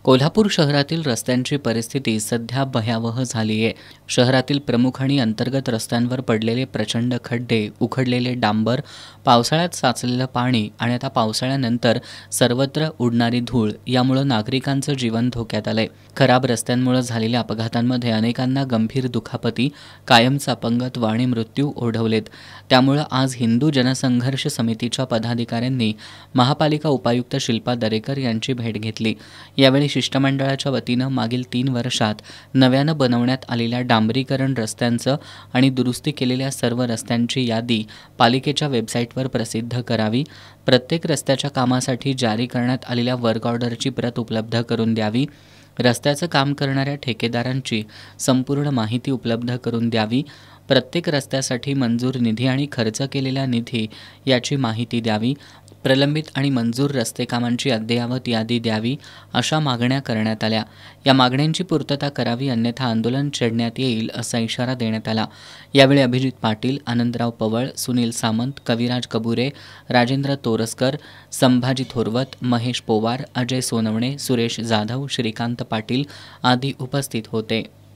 कोल्हापूर शहरातील रस्त्यांची परिस्थिती सध्या भयावह झाली आहे। शहरातील प्रमुख आणि अंतर्गत रस्त्यांवर पडलेले प्रचंड खड्डे, उखडलेले डांबर, पावसाळ्यात साचलेलं पाणी आणि आता पावसाळ्यानंतर सर्वत्र उडणारी धूळ यामुळे नागरिकांचं जीवन धोक्यात आलंय। खराब रस्त्यांमुळे झालेल्या अपघातांमध्ये अनेकांना गंभीर दुखापती, कायमचा अपंगत्व आणि मृत्यू ओढवलेत। त्यामुळे आज हिंदू जनसंघर्ष समितीच्या पदाधिकाऱ्यांनी महापालिका उपायुक्त शिल्पा दरेकर यांची भेट घेतली। यावेळी शिष्टमंडळाच्या वतीनं मागील 3 वर्षात नव्यानं बनवण्यात आलेल्या डांबरीकरण रस्त्यांचं आणि दुरुस्ती केलेल्या सर्व रस्त्यांची यादी पालिकेच्या वेबसाईटवर प्रसिद्ध करावी, प्रत्येक रस्त्याच्या कामासाठी जारी करण्यात आलेल्या वर्क ऑर्डरची प्रत उपलब्ध करून द्यावी, रस्त्याचं काम करणाऱ्या ठेकेदारांची संपूर्ण माहिती उपलब्ध करून द्यावी, प्रत्येक रस्त्यासाठी मंजूर निधी आणि खर्च केलेला निधी याची माहिती द्यावी, प्रलंबित आणि मंजूर रस्ते कामांची अद्ययावत यादी द्यावी, अशा मागण्या करण्यात आल्या। या मागण्यांची पूर्तता करावी, अन्यथा आंदोलन छेडण्यात येईल असा इशारा देण्यात आला। यावेळी अभिजित पाटील, आनंदराव पवळ, सुनील सामंत, कविराज कबुरे, राजेंद्र तोरसकर, संभाजी थोरवत, महेश पोवार, अजय सोनवणे, सुरेश जाधव, श्रीकांत पाटील आदी उपस्थित होते।